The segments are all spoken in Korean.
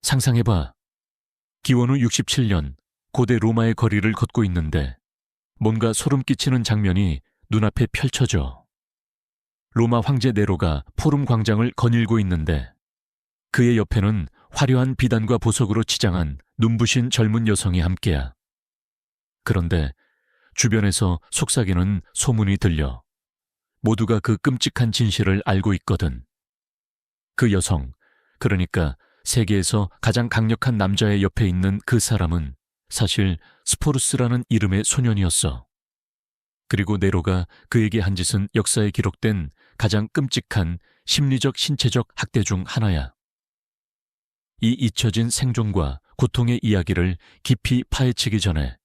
상상해봐. 기원후 67년 고대 로마의 거리를 걷고 있는데 뭔가 소름 끼치는 장면이 눈앞에 펼쳐져. 로마 황제 네로가 포rum 광장을 거닐고 있는데 그의 옆에는 화려한 비단과 보석으로 치장한 눈부신 젊은 여성이 함께야. 그런데 주변에서 속삭이는 소문이 들려. 모두가 그 끔찍한 진실을 알고 있거든. 그 여성, 그러니까 세계에서 가장 강력한 남자의 옆에 있는 그 사람은 사실 스포르스라는 이름의 소년이었어. 그리고 네로가 그에게 한 짓은 역사에 기록된 가장 끔찍한 심리적 신체적 학대 중 하나야. 이 잊혀진 생존과 고통의 이야기를 깊이 파헤치기 전에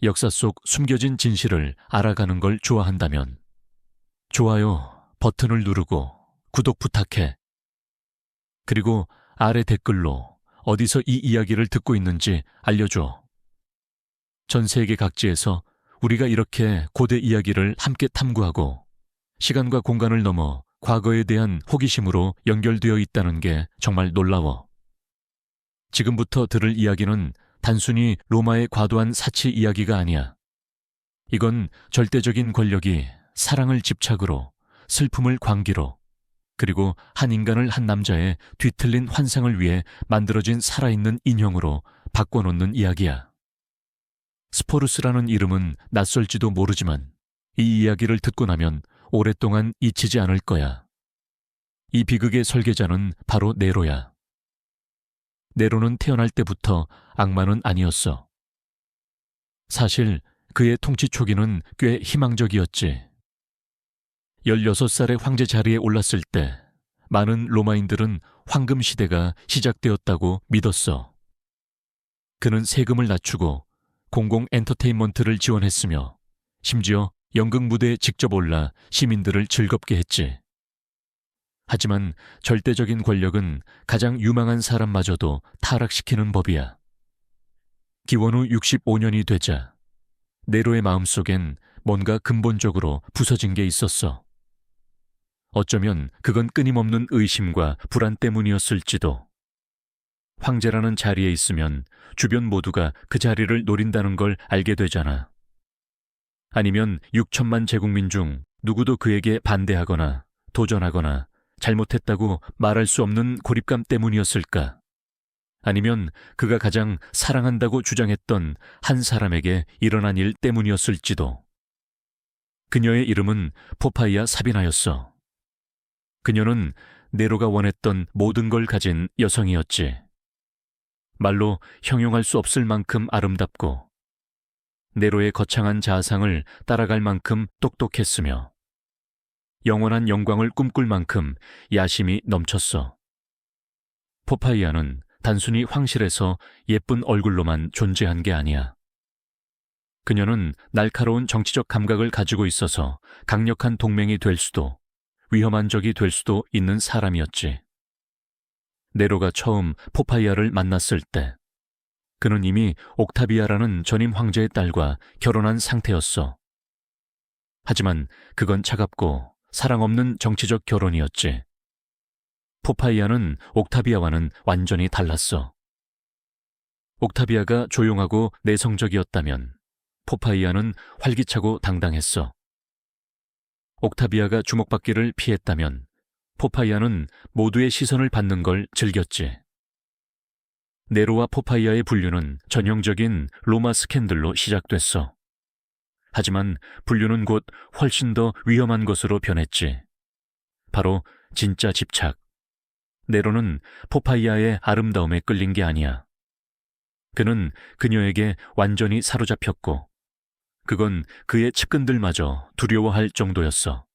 역사 속 숨겨진 진실을 알아가는 걸 좋아한다면 좋아요 버튼을 누르고 구독 부탁해. 그리고 아래 댓글로 어디서 이 이야기를 듣고 있는지 알려줘. 전 세계 각지에서 우리가 이렇게 고대 이야기를 함께 탐구하고 시간과 공간을 넘어 과거에 대한 호기심으로 연결되어 있다는 게 정말 놀라워. 지금부터 들을 이야기는 단순히 로마의 과도한 사치 이야기가 아니야. 이건 절대적인 권력이 사랑을 집착으로, 슬픔을 광기로, 그리고 한 인간을 한 남자의 뒤틀린 환상을 위해 만들어진 살아있는 인형으로 바꿔놓는 이야기야. 스포르스라는 이름은 낯설지도 모르지만 이 이야기를 듣고 나면 오랫동안 잊히지 않을 거야. 이 비극의 설계자는 바로 네로야. 네로는 태어날 때부터 악마는 아니었어. 사실 그의 통치 초기는 꽤 희망적이었지. 16살의 황제 자리에 올랐을 때 많은 로마인들은 황금 시대가 시작되었다고 믿었어. 그는 세금을 낮추고 공공 엔터테인먼트를 지원했으며 심지어 연극 무대에 직접 올라 시민들을 즐겁게 했지. 하지만 절대적인 권력은 가장 유망한 사람마저도 타락시키는 법이야. 기원후 65년이 되자 네로의 마음속엔 뭔가 근본적으로 부서진 게 있었어. 어쩌면 그건 끊임없는 의심과 불안 때문이었을지도. 황제라는 자리에 있으면 주변 모두가 그 자리를 노린다는 걸 알게 되잖아. 아니면 6천만 제국민 중 누구도 그에게 반대하거나 도전하거나 잘못했다고 말할 수 없는 고립감 때문이었을까? 아니면 그가 가장 사랑한다고 주장했던 한 사람에게 일어난 일 때문이었을지도. 그녀의 이름은 포파이아 사비나였어. 그녀는 네로가 원했던 모든 걸 가진 여성이었지. 말로 형용할 수 없을 만큼 아름답고 네로의 거창한 자아상을 따라갈 만큼 똑똑했으며 영원한 영광을 꿈꿀 만큼 야심이 넘쳤어. 포파이아는 단순히 황실에서 예쁜 얼굴로만 존재한 게 아니야. 그녀는 날카로운 정치적 감각을 가지고 있어서 강력한 동맹이 될 수도 위험한 적이 될 수도 있는 사람이었지. 네로가 처음 포파이아를 만났을 때 그는 이미 옥타비아라는 전임 황제의 딸과 결혼한 상태였어. 하지만 그건 차갑고 사랑 없는 정치적 결혼이었지. 포파이아는 옥타비아와는 완전히 달랐어. 옥타비아가 조용하고 내성적이었다면 포파이아는 활기차고 당당했어. 옥타비아가 주목받기를 피했다면 포파이아는 모두의 시선을 받는 걸 즐겼지. 네로와 포파이아의 분류는 전형적인 로마 스캔들로 시작됐어. 하지만 분류는 곧 훨씬 더 위험한 것으로 변했지. 바로 진짜 집착. 네로는 포파이아의 아름다움에 끌린 게 아니야. 그는 그녀에게 완전히 사로잡혔고 그건 그의 측근들마저 두려워할 정도였어.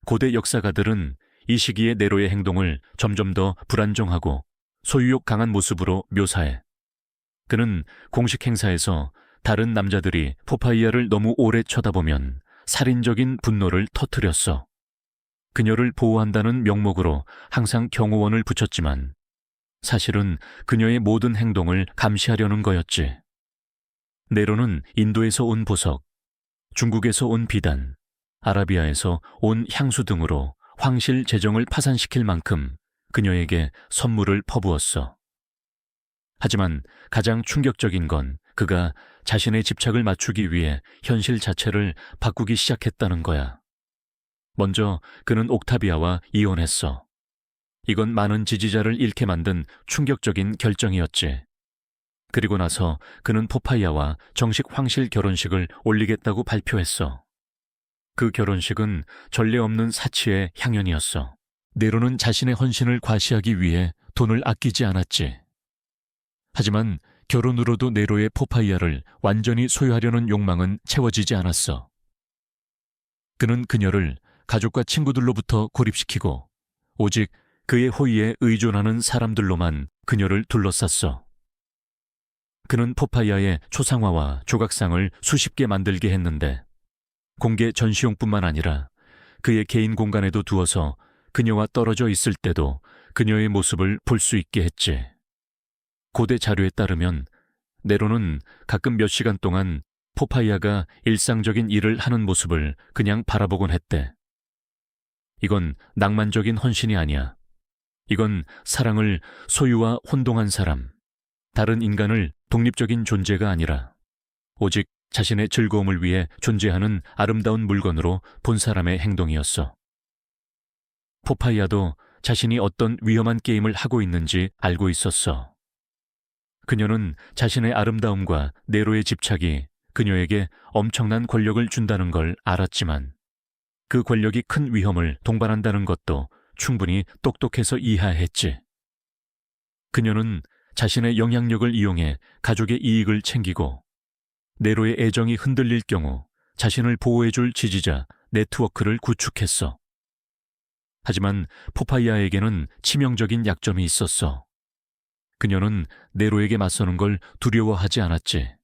고대 역사가들은 이 시기의 네로의 행동을 점점 더 불안정하고 소유욕 강한 모습으로 묘사해. 그는 공식 행사에서 다른 남자들이 포파이아를 너무 오래 쳐다보면 살인적인 분노를 터뜨렸어. 그녀를 보호한다는 명목으로 항상 경호원을 붙였지만 사실은 그녀의 모든 행동을 감시하려는 거였지. 네로는 인도에서 온 보석, 중국에서 온 비단, 아라비아에서 온 향수 등으로 황실 재정을 파산시킬 만큼 그녀에게 선물을 퍼부었어. 하지만 가장 충격적인 건 그가 자신의 집착을 맞추기 위해 현실 자체를 바꾸기 시작했다는 거야. 먼저 그는 옥타비아와 이혼했어. 이건 많은 지지자를 잃게 만든 충격적인 결정이었지. 그리고 나서 그는 포파이아와 정식 황실 결혼식을 올리겠다고 발표했어. 그 결혼식은 전례 없는 사치의 향연이었어. 네로는 자신의 헌신을 과시하기 위해 돈을 아끼지 않았지. 하지만 결혼으로도 네로의 포파이아를 완전히 소유하려는 욕망은 채워지지 않았어. 그는 그녀를 가족과 친구들로부터 고립시키고 오직 그의 호의에 의존하는 사람들로만 그녀를 둘러쌌어. 그는 포파이아의 초상화와 조각상을 수십 개 만들게 했는데 공개 전시용뿐만 아니라 그의 개인 공간에도 두어서 그녀와 떨어져 있을 때도 그녀의 모습을 볼 수 있게 했지. 고대 자료에 따르면 네로는 가끔 몇 시간 동안 포파이아가 일상적인 일을 하는 모습을 그냥 바라보곤 했대. 이건 낭만적인 헌신이 아니야. 이건 사랑을 소유와 혼동한 사람, 다른 인간을 독립적인 존재가 아니라 오직 자신의 즐거움을 위해 존재하는 아름다운 물건으로 본 사람의 행동이었어. 포파이아도 자신이 어떤 위험한 게임을 하고 있는지 알고 있었어. 그녀는 자신의 아름다움과 네로의 집착이 그녀에게 엄청난 권력을 준다는 걸 알았지만 그 권력이 큰 위험을 동반한다는 것도 충분히 똑똑해서 이해했지. 그녀는 자신의 영향력을 이용해 가족의 이익을 챙기고 네로의 애정이 흔들릴 경우 자신을 보호해줄 지지자 네트워크를 구축했어. 하지만 포파이아에게는 치명적인 약점이 있었어. 그녀는 네로에게 맞서는 걸 두려워하지 않았지.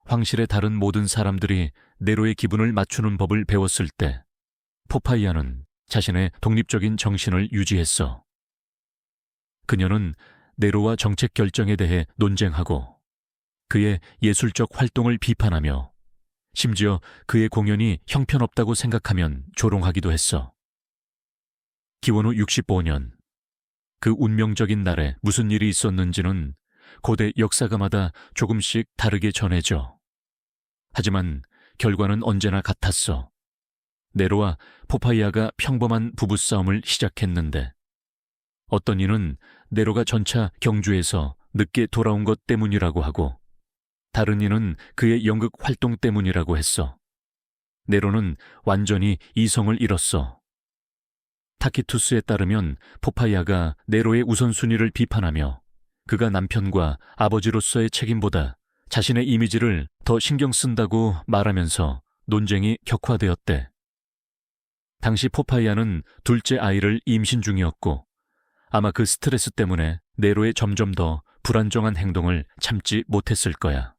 황실의 다른 모든 사람들이 네로의 기분을 맞추는 법을 배웠을 때 포파이아는 자신의 독립적인 정신을 유지했어. 그녀는 네로와 정책 결정에 대해 논쟁하고 그의 예술적 활동을 비판하며 심지어 그의 공연이 형편없다고 생각하면 조롱하기도 했어. 기원 후 65년, 그 운명적인 날에 무슨 일이 있었는지는 고대 역사가마다 조금씩 다르게 전해져. 하지만 결과는 언제나 같았어. 네로와 포파이아가 평범한 부부싸움을 시작했는데 어떤 이는 네로가 전차 경주에서 늦게 돌아온 것 때문이라고 하고 다른 이는 그의 연극 활동 때문이라고 했어. 네로는 완전히 이성을 잃었어. 타키투스에 따르면 포파이아가 네로의 우선순위를 비판하며 그가 남편과 아버지로서의 책임보다 자신의 이미지를 더 신경 쓴다고 말하면서 논쟁이 격화되었대. 당시 포파이아는 둘째 아이를 임신 중이었고 아마 그 스트레스 때문에 네로의 점점 더 불안정한 행동을 참지 못했을 거야.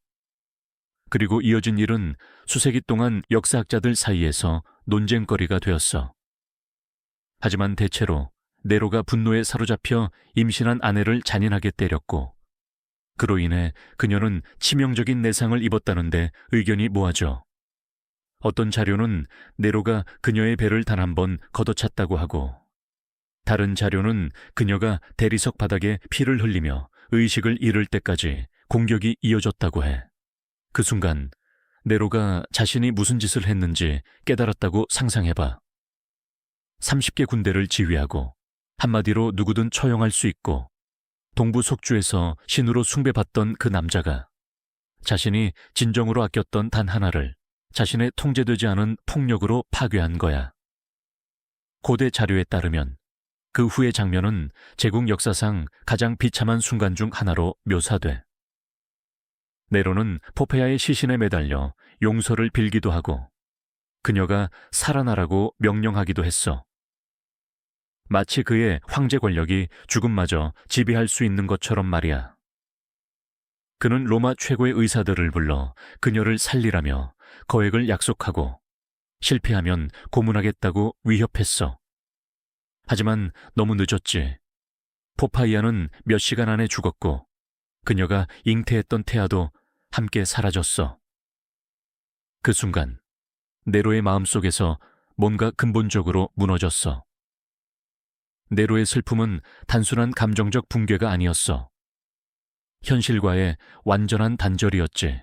그리고 이어진 일은 수세기 동안 역사학자들 사이에서 논쟁거리가 되었어. 하지만 대체로 네로가 분노에 사로잡혀 임신한 아내를 잔인하게 때렸고 그로 인해 그녀는 치명적인 내상을 입었다는데 의견이 모아져. 어떤 자료는 네로가 그녀의 배를 단 한 번 걷어찼다고 하고 다른 자료는 그녀가 대리석 바닥에 피를 흘리며 의식을 잃을 때까지 공격이 이어졌다고 해. 그 순간 네로가 자신이 무슨 짓을 했는지 깨달았다고 상상해봐. 30개 군대를 지휘하고 한마디로 누구든 처형할 수 있고 동부 속주에서 신으로 숭배받던 그 남자가 자신이 진정으로 아꼈던 단 하나를 자신의 통제되지 않은 폭력으로 파괴한 거야. 고대 자료에 따르면 그 후의 장면은 제국 역사상 가장 비참한 순간 중 하나로 묘사돼. 네로는 포페아의 시신에 매달려 용서를 빌기도 하고 그녀가 살아나라고 명령하기도 했어. 마치 그의 황제 권력이 죽음마저 지배할 수 있는 것처럼 말이야. 그는 로마 최고의 의사들을 불러 그녀를 살리라며 거액을 약속하고 실패하면 고문하겠다고 위협했어. 하지만 너무 늦었지. 포파이아는 몇 시간 안에 죽었고 그녀가 잉태했던 태아도 함께 사라졌어. 그 순간 네로의 마음속에서 뭔가 근본적으로 무너졌어. 네로의 슬픔은 단순한 감정적 붕괴가 아니었어. 현실과의 완전한 단절이었지.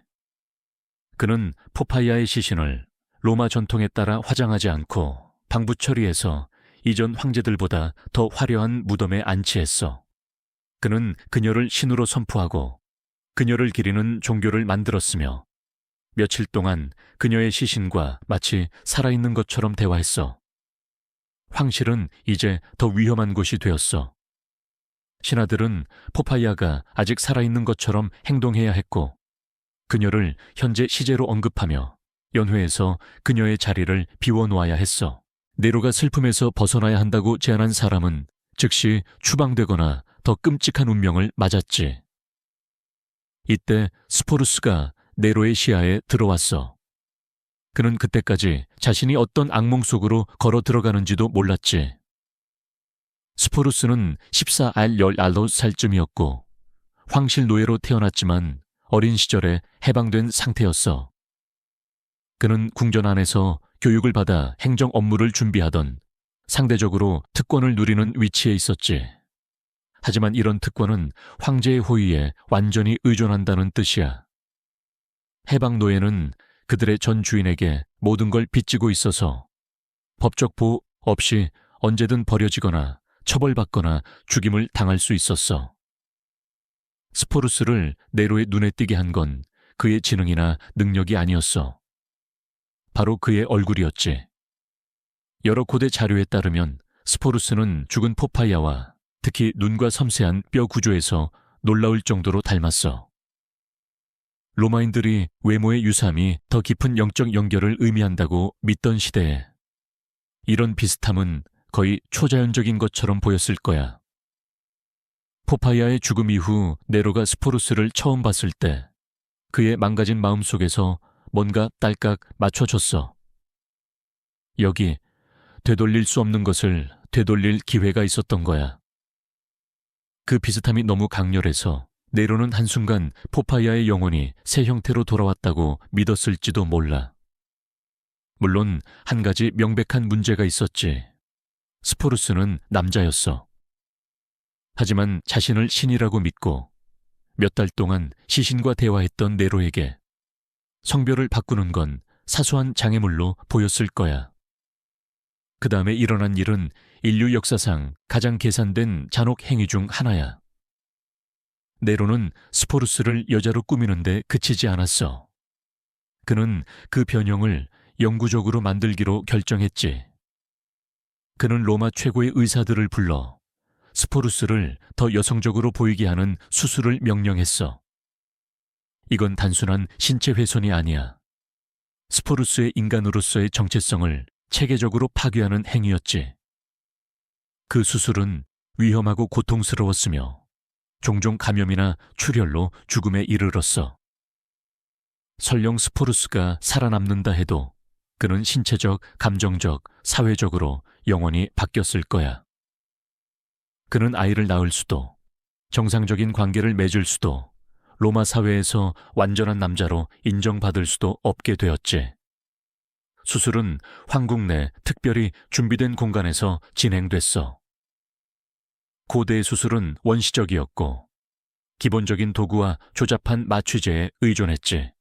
그는 포파이아의 시신을 로마 전통에 따라 화장하지 않고 방부 처리해서 이전 황제들보다 더 화려한 무덤에 안치했어. 그는 그녀를 신으로 선포하고 그녀를 기리는 종교를 만들었으며 며칠 동안 그녀의 시신과 마치 살아있는 것처럼 대화했어. 황실은 이제 더 위험한 곳이 되었어. 신하들은 포파이아가 아직 살아있는 것처럼 행동해야 했고 그녀를 현재 시제로 언급하며 연회에서 그녀의 자리를 비워놓아야 했어. 네로가 슬픔에서 벗어나야 한다고 제안한 사람은 즉시 추방되거나 더 끔찍한 운명을 맞았지. 이때 스포루스가 네로의 시야에 들어왔어. 그는 그때까지 자신이 어떤 악몽 속으로 걸어 들어가는지도 몰랐지. 스포루스는 14알 19살쯤이었고 황실 노예로 태어났지만 어린 시절에 해방된 상태였어. 그는 궁전 안에서 교육을 받아 행정 업무를 준비하던 상대적으로 특권을 누리는 위치에 있었지. 하지만 이런 특권은 황제의 호의에 완전히 의존한다는 뜻이야. 해방 노예는 그들의 전 주인에게 모든 걸 빚지고 있어서 법적 보호 없이 언제든 버려지거나 처벌받거나 죽임을 당할 수 있었어. 스포루스를 네로의 눈에 띄게 한 건 그의 지능이나 능력이 아니었어. 바로 그의 얼굴이었지. 여러 고대 자료에 따르면 스포루스는 죽은 포파이아와 특히 눈과 섬세한 뼈 구조에서 놀라울 정도로 닮았어. 로마인들이 외모의 유사함이 더 깊은 영적 연결을 의미한다고 믿던 시대에 이런 비슷함은 거의 초자연적인 것처럼 보였을 거야. 포파이아의 죽음 이후 네로가 스포루스를 처음 봤을 때 그의 망가진 마음속에서 뭔가 딸깍 맞춰줬어. 여기 되돌릴 수 없는 것을 되돌릴 기회가 있었던 거야. 그 비슷함이 너무 강렬해서 네로는 한순간 포파이아의 영혼이 새 형태로 돌아왔다고 믿었을지도 몰라. 물론 한 가지 명백한 문제가 있었지. 스포루스는 남자였어. 하지만 자신을 신이라고 믿고 몇 달 동안 시신과 대화했던 네로에게 성별을 바꾸는 건 사소한 장애물로 보였을 거야. 그 다음에 일어난 일은 인류 역사상 가장 계산된 잔혹 행위 중 하나야. 네로는 스포루스를 여자로 꾸미는데 그치지 않았어. 그는 그 변형을 영구적으로 만들기로 결정했지. 그는 로마 최고의 의사들을 불러 스포루스를 더 여성적으로 보이게 하는 수술을 명령했어. 이건 단순한 신체 훼손이 아니야. 스포루스의 인간으로서의 정체성을 체계적으로 파괴하는 행위였지. 그 수술은 위험하고 고통스러웠으며 종종 감염이나 출혈로 죽음에 이르렀어. 설령 스포루스가 살아남는다 해도 그는 신체적, 감정적, 사회적으로 영원히 바뀌었을 거야. 그는 아이를 낳을 수도, 정상적인 관계를 맺을 수도, 로마 사회에서 완전한 남자로 인정받을 수도 없게 되었지. 수술은 황궁 내 특별히 준비된 공간에서 진행됐어. 고대의 수술은 원시적이었고 기본적인 도구와 조잡한 마취제에 의존했지.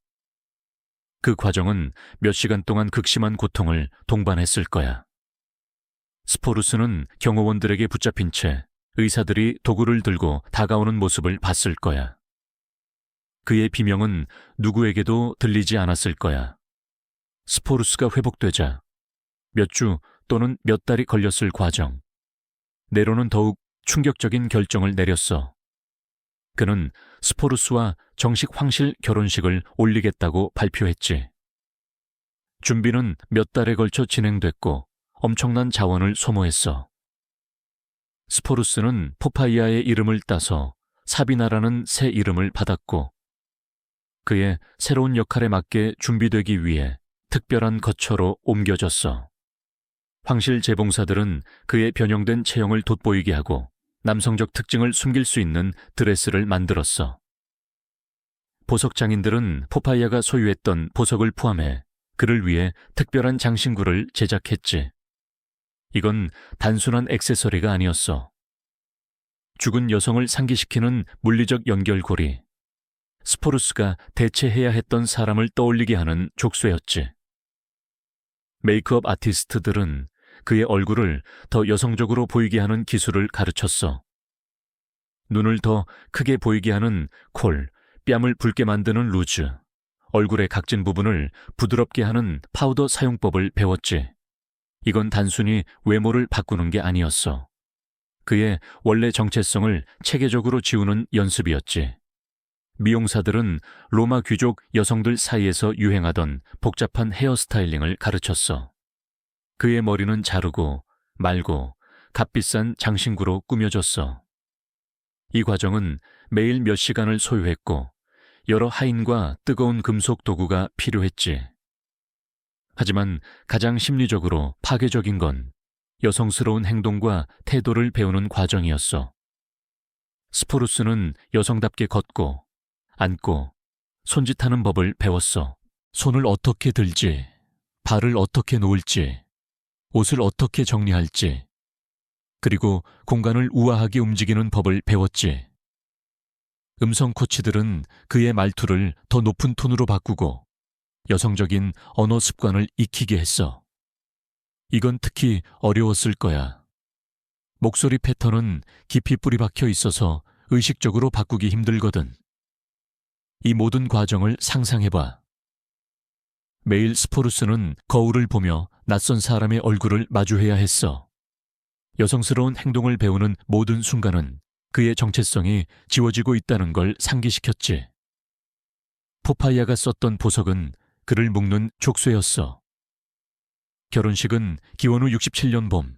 그 과정은 몇 시간 동안 극심한 고통을 동반했을 거야. 스포루스는 경호원들에게 붙잡힌 채 의사들이 도구를 들고 다가오는 모습을 봤을 거야. 그의 비명은 누구에게도 들리지 않았을 거야. 스포루스가 회복되자 몇 주 또는 몇 달이 걸렸을 과정. 네로는 더욱 충격적인 결정을 내렸어. 그는 스포루스와 정식 황실 결혼식을 올리겠다고 발표했지. 준비는 몇 달에 걸쳐 진행됐고 엄청난 자원을 소모했어. 스포루스는 포파이아의 이름을 따서 사비나라는 새 이름을 받았고 그의 새로운 역할에 맞게 준비되기 위해 특별한 거처로 옮겨졌어. 황실 재봉사들은 그의 변형된 체형을 돋보이게 하고 남성적 특징을 숨길 수 있는 드레스를 만들었어. 보석장인들은 포파이아가 소유했던 보석을 포함해 그를 위해 특별한 장신구를 제작했지. 이건 단순한 액세서리가 아니었어. 죽은 여성을 상기시키는 물리적 연결고리, 스포루스가 대체해야 했던 사람을 떠올리게 하는 족쇄였지. 메이크업 아티스트들은 그의 얼굴을 더 여성적으로 보이게 하는 기술을 가르쳤어. 눈을 더 크게 보이게 하는 콜, 뺨을 붉게 만드는 루즈, 얼굴의 각진 부분을 부드럽게 하는 파우더 사용법을 배웠지. 이건 단순히 외모를 바꾸는 게 아니었어. 그의 원래 정체성을 체계적으로 지우는 연습이었지. 미용사들은 로마 귀족 여성들 사이에서 유행하던 복잡한 헤어스타일링을 가르쳤어. 그의 머리는 자르고 말고 값비싼 장신구로 꾸며줬어. 이 과정은 매일 몇 시간을 소요했고 여러 하인과 뜨거운 금속 도구가 필요했지. 하지만 가장 심리적으로 파괴적인 건 여성스러운 행동과 태도를 배우는 과정이었어. 스포루스는 여성답게 걷고 앉고 손짓하는 법을 배웠어. 손을 어떻게 들지, 발을 어떻게 놓을지, 옷을 어떻게 정리할지, 그리고 공간을 우아하게 움직이는 법을 배웠지. 음성 코치들은 그의 말투를 더 높은 톤으로 바꾸고 여성적인 언어 습관을 익히게 했어. 이건 특히 어려웠을 거야. 목소리 패턴은 깊이 뿌리 박혀 있어서 의식적으로 바꾸기 힘들거든. 이 모든 과정을 상상해봐. 매일 스포루스는 거울을 보며 낯선 사람의 얼굴을 마주해야 했어. 여성스러운 행동을 배우는 모든 순간은 그의 정체성이 지워지고 있다는 걸 상기시켰지. 포파이아가 썼던 보석은 그를 묶는 족쇄였어. 결혼식은 기원 후 67년 봄,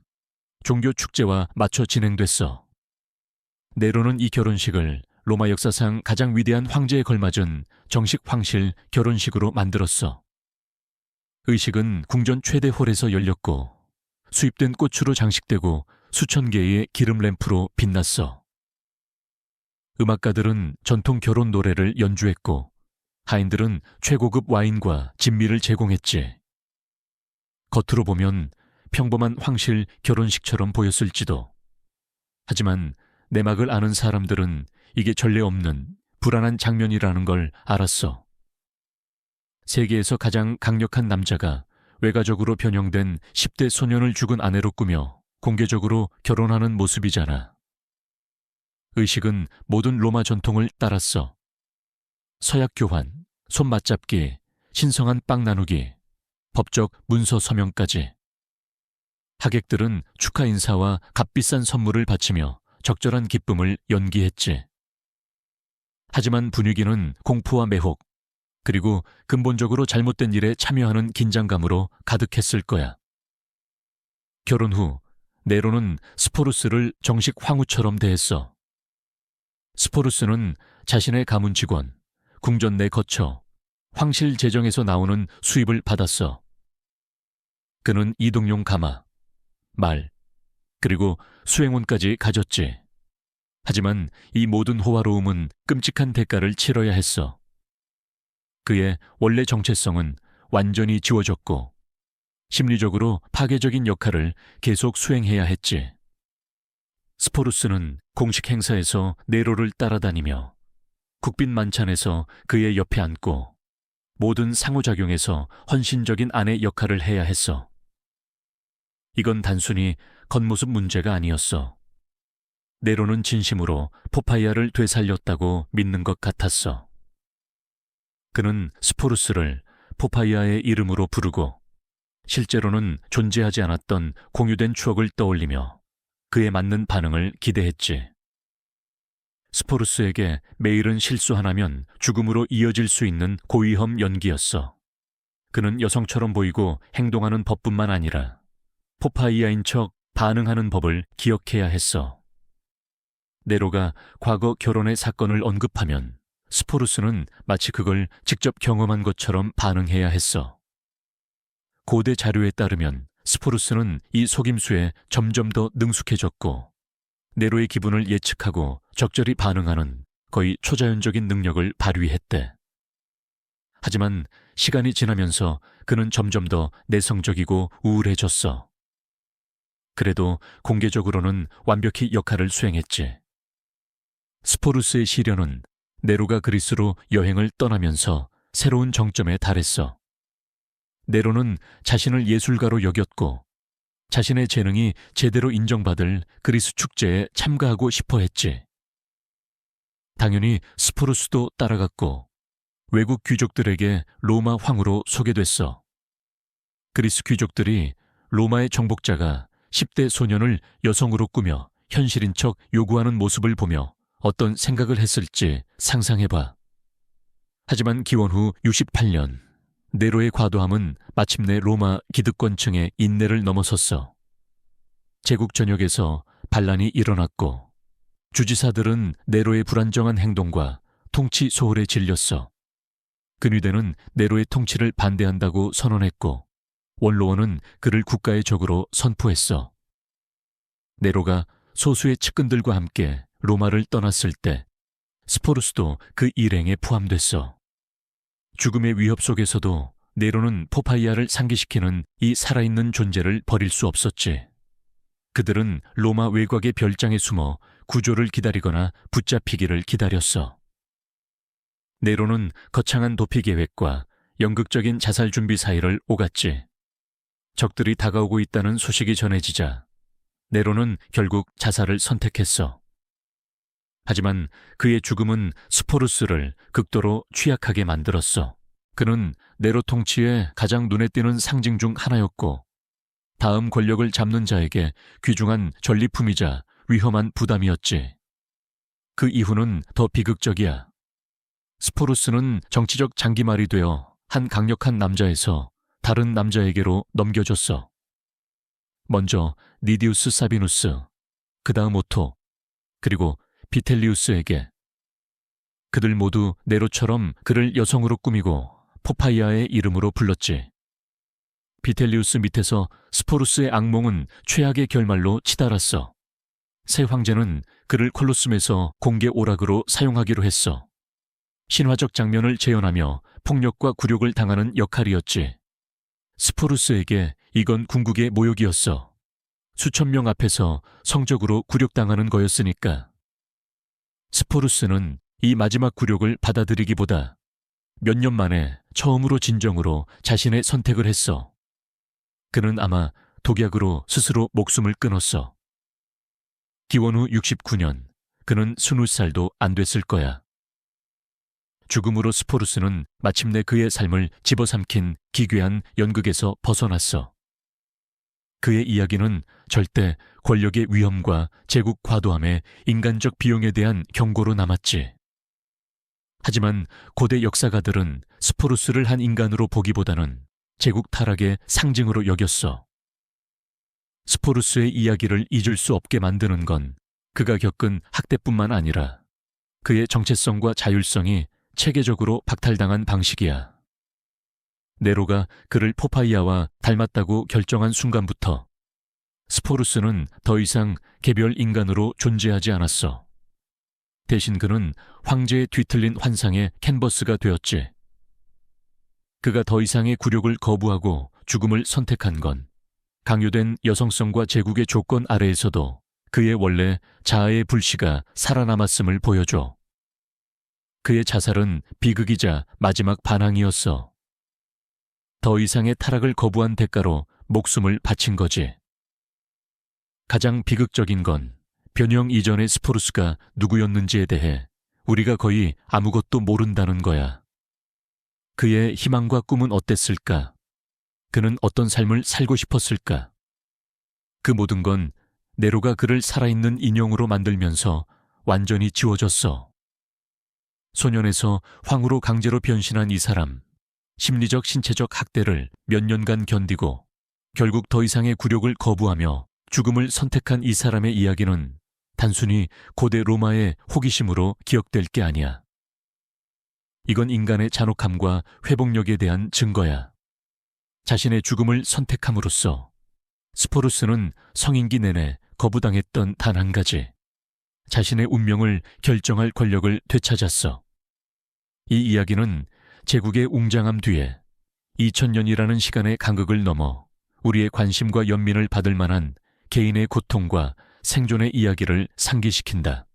종교 축제와 맞춰 진행됐어. 네로는 이 결혼식을 로마 역사상 가장 위대한 황제에 걸맞은 정식 황실 결혼식으로 만들었어. 의식은 궁전 최대 홀에서 열렸고 수입된 꽃으로 장식되고 수천 개의 기름 램프로 빛났어. 음악가들은 전통 결혼 노래를 연주했고 하인들은 최고급 와인과 진미를 제공했지. 겉으로 보면 평범한 황실 결혼식처럼 보였을지도. 하지만 내막을 아는 사람들은 이게 전례 없는 불안한 장면이라는 걸 알았어. 세계에서 가장 강력한 남자가 외가적으로 변형된 10대 소년을 죽은 아내로 꾸며 공개적으로 결혼하는 모습이잖아. 의식은 모든 로마 전통을 따랐어. 서약 교환, 손 맞잡기, 신성한 빵 나누기, 법적 문서 서명까지. 하객들은 축하 인사와 값비싼 선물을 바치며 적절한 기쁨을 연기했지. 하지만 분위기는 공포와 매혹, 그리고 근본적으로 잘못된 일에 참여하는 긴장감으로 가득했을 거야. 결혼 후 네로는 스포루스를 정식 황후처럼 대했어. 스포루스는 자신의 가문 직원, 궁전 내 거처, 황실 재정에서 나오는 수입을 받았어. 그는 이동용 가마, 말, 그리고 수행원까지 가졌지. 하지만 이 모든 호화로움은 끔찍한 대가를 치러야 했어. 그의 원래 정체성은 완전히 지워졌고 심리적으로 파괴적인 역할을 계속 수행해야 했지. 스포루스는 공식 행사에서 네로를 따라다니며 국빈 만찬에서 그의 옆에 앉고 모든 상호작용에서 헌신적인 아내 역할을 해야 했어. 이건 단순히 겉모습 문제가 아니었어. 네로는 진심으로 포파이아를 되살렸다고 믿는 것 같았어. 그는 스포루스를 포파이아의 이름으로 부르고 실제로는 존재하지 않았던 공유된 추억을 떠올리며 그에 맞는 반응을 기대했지. 스포루스에게 매일은 실수 하나면 죽음으로 이어질 수 있는 고위험 연기였어. 그는 여성처럼 보이고 행동하는 법뿐만 아니라 포파이아인 척 반응하는 법을 기억해야 했어. 네로가 과거 결혼의 사건을 언급하면 스포루스는 마치 그걸 직접 경험한 것처럼 반응해야 했어. 고대 자료에 따르면 스포루스는 이 속임수에 점점 더 능숙해졌고 네로의 기분을 예측하고 적절히 반응하는 거의 초자연적인 능력을 발휘했대. 하지만 시간이 지나면서 그는 점점 더 내성적이고 우울해졌어. 그래도 공개적으로는 완벽히 역할을 수행했지. 스포루스의 시련은 네로가 그리스로 여행을 떠나면서 새로운 정점에 달했어. 네로는 자신을 예술가로 여겼고 자신의 재능이 제대로 인정받을 그리스 축제에 참가하고 싶어 했지. 당연히 스포루스도 따라갔고 외국 귀족들에게 로마 황후로 소개됐어. 그리스 귀족들이 로마의 정복자가 10대 소년을 여성으로 꾸며 현실인 척 요구하는 모습을 보며 어떤 생각을 했을지 상상해봐. 하지만 기원 후 68년 네로의 과도함은 마침내 로마 기득권층의 인내를 넘어섰어. 제국 전역에서 반란이 일어났고 주지사들은 네로의 불안정한 행동과 통치 소홀에 질렸어. 근위대는 네로의 통치를 반대한다고 선언했고 원로원은 그를 국가의 적으로 선포했어. 네로가 소수의 측근들과 함께 로마를 떠났을 때 스포루스도 그 일행에 포함됐어. 죽음의 위협 속에서도 네로는 포파이아를 상기시키는 이 살아있는 존재를 버릴 수 없었지. 그들은 로마 외곽의 별장에 숨어 구조를 기다리거나 붙잡히기를 기다렸어. 네로는 거창한 도피 계획과 연극적인 자살 준비 사이를 오갔지. 적들이 다가오고 있다는 소식이 전해지자 네로는 결국 자살을 선택했어. 하지만 그의 죽음은 스포루스를 극도로 취약하게 만들었어. 그는 네로 통치의 가장 눈에 띄는 상징 중 하나였고 다음 권력을 잡는 자에게 귀중한 전리품이자 위험한 부담이었지. 그 이후는 더 비극적이야. 스포루스는 정치적 장기말이 되어 한 강력한 남자에서 다른 남자에게로 넘겨줬어. 먼저 니디우스 사비누스, 그 다음 오토, 그리고 비텔리우스에게. 그들 모두 네로처럼 그를 여성으로 꾸미고 포파이아의 이름으로 불렀지. 비텔리우스 밑에서 스포루스의 악몽은 최악의 결말로 치달았어. 새 황제는 그를 콜로세움에서 공개 오락으로 사용하기로 했어. 신화적 장면을 재현하며 폭력과 굴욕을 당하는 역할이었지. 스포루스에게 이건 궁극의 모욕이었어. 수천 명 앞에서 성적으로 굴욕당하는 거였으니까. 스포루스는 이 마지막 굴욕을 받아들이기보다 몇 년 만에 처음으로 진정으로 자신의 선택을 했어. 그는 아마 독약으로 스스로 목숨을 끊었어. 기원 후 69년, 그는 20살도 안 됐을 거야. 죽음으로 스포루스는 마침내 그의 삶을 집어삼킨 기괴한 연극에서 벗어났어. 그의 이야기는 절대 권력의 위험과 제국 과도함의 인간적 비용에 대한 경고로 남았지. 하지만 고대 역사가들은 스포루스를 한 인간으로 보기보다는 제국 타락의 상징으로 여겼어. 스포루스의 이야기를 잊을 수 없게 만드는 건 그가 겪은 학대뿐만 아니라 그의 정체성과 자율성이 체계적으로 박탈당한 방식이야. 네로가 그를 포파이아와 닮았다고 결정한 순간부터 스포루스는 더 이상 개별 인간으로 존재하지 않았어. 대신 그는 황제의 뒤틀린 환상의 캔버스가 되었지. 그가 더 이상의 굴욕을 거부하고 죽음을 선택한 건 강요된 여성성과 제국의 조건 아래에서도 그의 원래 자아의 불씨가 살아남았음을 보여줘. 그의 자살은 비극이자 마지막 반항이었어. 더 이상의 타락을 거부한 대가로 목숨을 바친 거지. 가장 비극적인 건 변형 이전의 스포루스가 누구였는지에 대해 우리가 거의 아무것도 모른다는 거야. 그의 희망과 꿈은 어땠을까? 그는 어떤 삶을 살고 싶었을까? 그 모든 건 네로가 그를 살아있는 인형으로 만들면서 완전히 지워졌어. 소년에서 황후로 강제로 변신한 이 사람, 심리적 신체적 학대를 몇 년간 견디고 결국 더 이상의 굴욕을 거부하며 죽음을 선택한 이 사람의 이야기는 단순히 고대 로마의 호기심으로 기억될 게 아니야. 이건 인간의 잔혹함과 회복력에 대한 증거야. 자신의 죽음을 선택함으로써 스포루스는 성인기 내내 거부당했던 단 한 가지, 자신의 운명을 결정할 권력을 되찾았어. 이 이야기는 제국의 웅장함 뒤에 2000년이라는 시간의 간극을 넘어 우리의 관심과 연민을 받을 만한 개인의 고통과 생존의 이야기를 상기시킨다.